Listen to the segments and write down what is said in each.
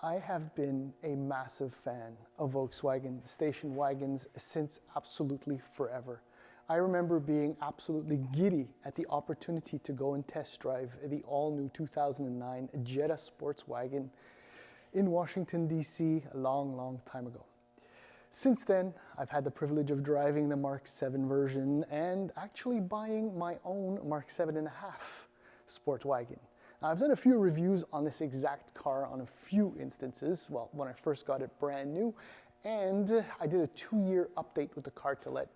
I have been a massive fan of Volkswagen station wagons since absolutely forever. I remember being absolutely giddy at the opportunity to go and test drive the all-new 2009 Jetta Sportswagen in Washington, D.C. a long, long time ago. Since then, I've had the privilege of driving the Mark 7 version and actually buying my own Mark 7.5 Sportwagen. Now, I've done a few reviews on this exact car on a few instances. Well, when I first got it brand new, and I did a 2-year update with the car to let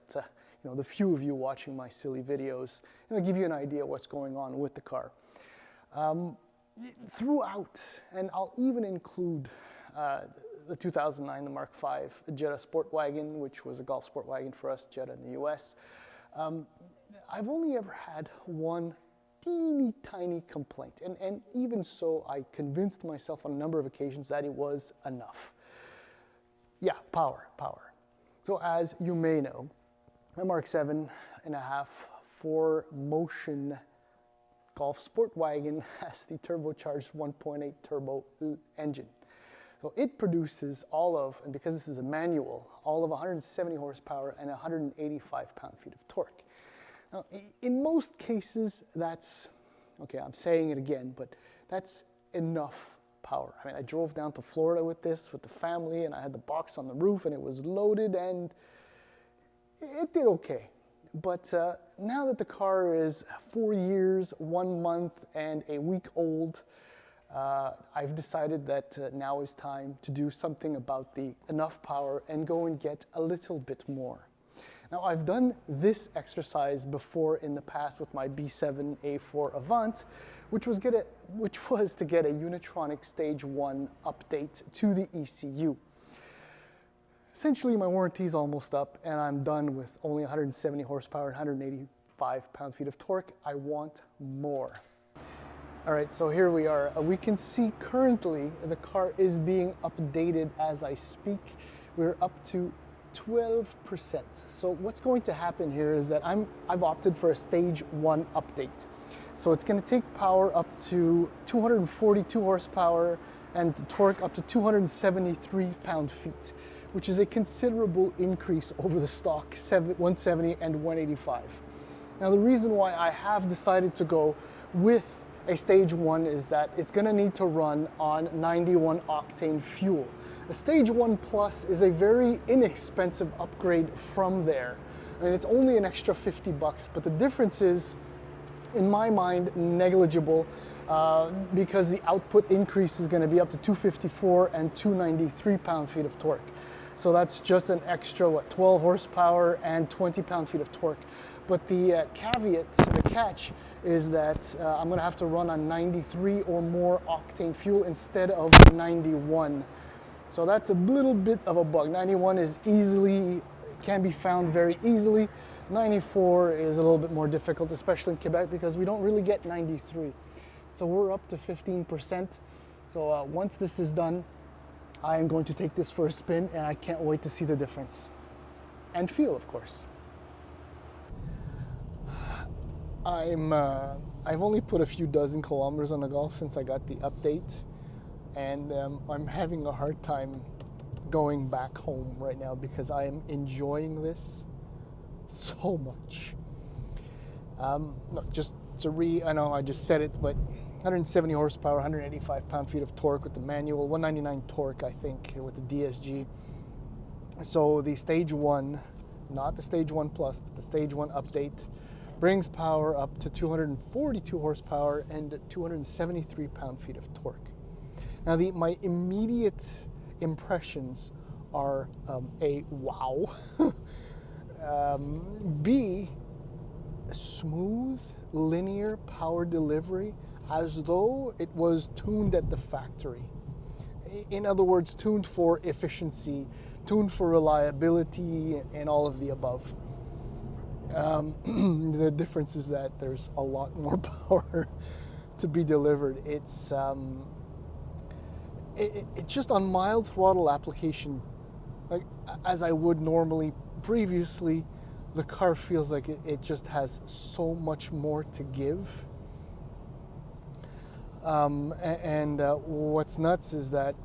the few of you watching my silly videos, give you an idea what's going on with the car. Throughout, and I'll even include the 2009, the Mark 5 Jetta Sportwagen, which was a Golf Sportwagen for us, Jetta in the US. I've only ever had one teeny tiny complaint, and even so, I convinced myself on a number of occasions that it was enough. Yeah, power. So as you may know, the Mark 7.5 4Motion Golf Sportwagen has the turbocharged 1.8 turbo engine. So it produces and because this is a manual, all of 170 horsepower and 185 pound-feet of torque. Now, in most cases, that's, okay, I'm saying it again, but that's enough power. I mean, I drove down to Florida with this, with the family, and I had the box on the roof, and it was loaded, and it did okay. But now that the car is 4 years, 1 month, and a week old, I've decided that now is time to do something about the enough power and go and get a little bit more. Now, I've done this exercise before in the past with my B7 A4 Avant, which was to get a Unitronic Stage 1 update to the ECU. Essentially, my warranty is almost up, and I'm done with only 170 horsepower and 185 pound-feet of torque. I want more. All right, so here we are. We can see currently the car is being updated as I speak. We're up to 12%. So what's going to happen here is that I've opted for a stage 1 update. So it's going to take power up to 242 horsepower and torque up to 273 pound-feet, which is a considerable increase over the stock 170 and 185. Now, the reason why I have decided to go with a stage 1 is that it's going to need to run on 91 octane fuel. A stage 1 plus is a very inexpensive upgrade from there. I mean, it's only an extra $50, but the difference is, in my mind, negligible because the output increase is going to be up to 254 and 293 pound-feet of torque. So that's just an extra, 12 horsepower and 20 pound-feet of torque. But the the catch, is that I'm going to have to run on 93 or more octane fuel instead of 91. So that's a little bit of a bug. 91 can be found very easily. 94 is a little bit more difficult, especially in Quebec, because we don't really get 93. So we're up to 15%. So once this is done, I am going to take this for a spin, and I can't wait to see the difference. And feel, of course. I've only put a few dozen kilometers on the Golf since I got the update, and I'm having a hard time going back home right now because I am enjoying this so much. I know I just said it, but 170 horsepower, 185 pound-feet of torque with the manual, 199 torque, I think, with the DSG. So the stage 1, not the stage 1 plus, but the stage 1 update, brings power up to 242 horsepower and 273 pound-feet of torque. Now, my immediate impressions are A, wow, B, smooth, linear power delivery, as though it was tuned at the factory. In other words, tuned for efficiency, tuned for reliability, and all of the above. The difference is that there's a lot more power to be delivered. It's just on mild throttle application, like as I would normally previously, the car feels like it just has so much more to give. What's nuts is that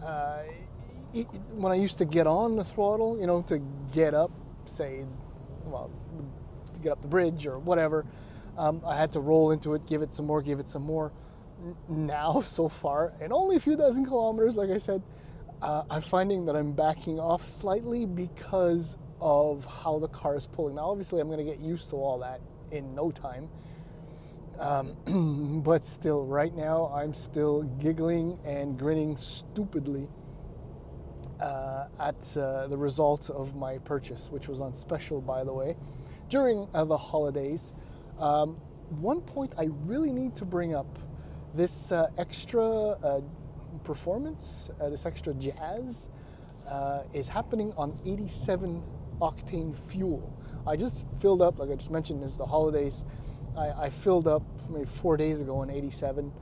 when I used to get on the throttle, you know, to get up, say, well, to get up the bridge or whatever, I had to roll into it, give it some more, give it some more. Now, so far, and only a few dozen kilometers, like I said, I'm finding that I'm backing off slightly because of how the car is pulling. Now, obviously, I'm going to get used to all that in no time. But still, right now, I'm still giggling and grinning stupidly at the results of my purchase, which was on special, by the way, during the holidays. One point I really need to bring up, this extra performance, this extra jazz, is happening on 87 octane fuel. I just filled up, like I just mentioned, it's the holidays. I filled up maybe 4 days ago on 87,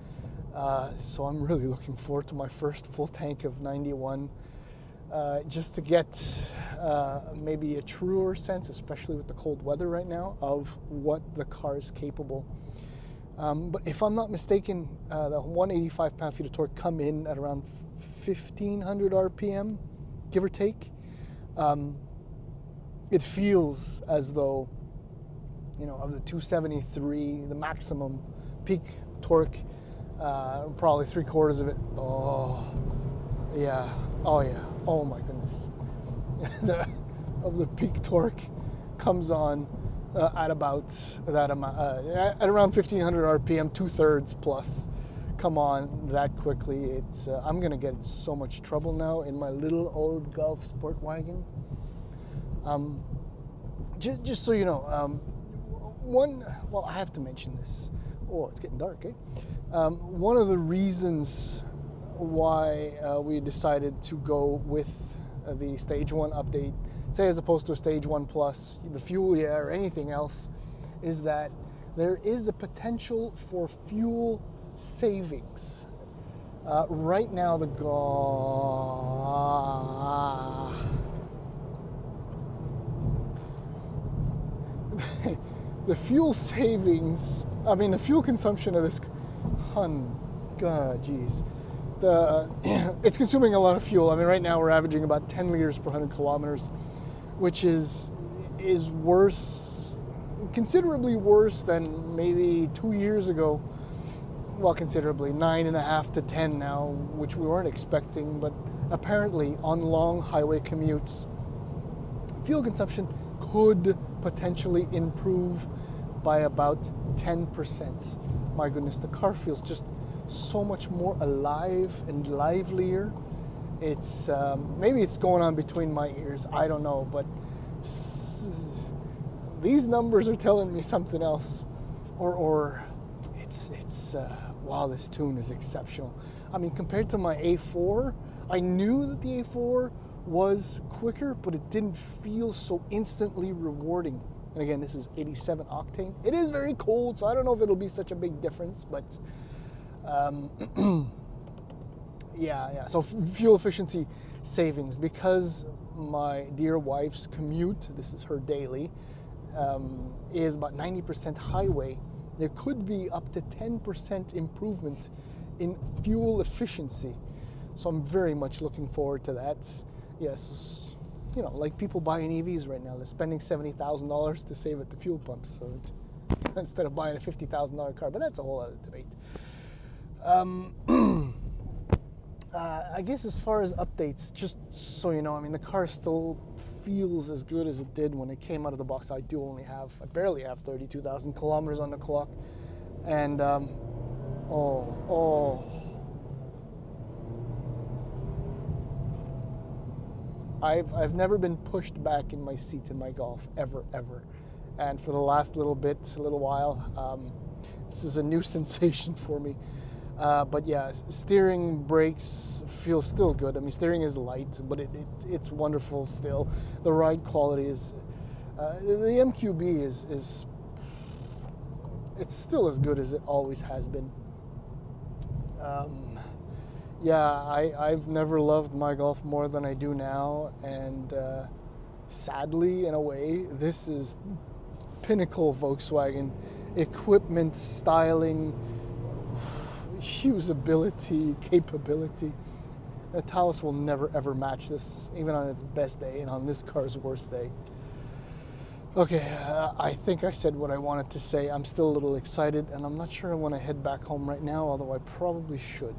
so I'm really looking forward to my first full tank of 91, just to get maybe a truer sense, especially with the cold weather right now, of what the car is capable. But if I'm not mistaken, the 185 pound-feet of torque come in at around 1,500 RPM, give or take. It feels as though, you know, of the 273, the maximum peak torque, probably 3/4 of it. Oh, yeah. Oh, yeah. Oh, my goodness. Of the peak torque comes on at about that amount, at around 1,500 RPM, 2/3 plus come on that quickly. It's I'm going to get in so much trouble now in my little old Golf Sportwagen. Just so you know, well, I have to mention this. Oh, it's getting dark, eh? One of the reasons why we decided to go with the Stage 1 update, say as opposed to a Stage 1 Plus, the fuel, yeah, or anything else, is that there is a potential for fuel savings. Right now, the fuel savings, I mean, the fuel consumption of this, God, geez. It's consuming a lot of fuel. I mean, right now we're averaging about 10 liters per 100 kilometers, which is worse, considerably worse than maybe 2 years ago. Well, considerably, 9.5 to 10 now, which we weren't expecting, but apparently on long highway commutes, fuel consumption could potentially improve by about 10%. My goodness, the car feels just so much more alive and livelier. It's maybe it's going on between my ears, I don't know, but these numbers are telling me something else, or it's wow, this tune is exceptional. I mean, compared to my A4, I knew that the A4 was quicker, but it didn't feel so instantly rewarding. And again, this is 87 octane. It is very cold, so I don't know if it'll be such a big difference, but yeah. So fuel efficiency savings, because my dear wife's commute, this is her daily, is about 90% highway. There could be up to 10% improvement in fuel efficiency. So I'm very much looking forward to that. Yes, you know, like people buying EVs right now, they're spending $70,000 to save at the fuel pumps. So instead of buying a $50,000 car, but that's a whole other debate. I guess as far as updates, just so you know, I mean, the car still feels as good as it did when it came out of the box. I barely have 32,000 kilometers on the clock. And, I've never been pushed back in my seat in my Golf, ever. And for the last little while, this is a new sensation for me. But yeah, steering, brakes feel still good. I mean, steering is light, but it's wonderful still. The ride quality is, the MQB is it's still as good as it always has been. Yeah, I've never loved my Golf more than I do now, and sadly, in a way, this is pinnacle Volkswagen equipment, styling, usability, capability. The Taos will never ever match this, even on its best day and on this car's worst day. Okay, I think I said what I wanted to say. I'm still a little excited, and I'm not sure I want to head back home right now, although I probably should.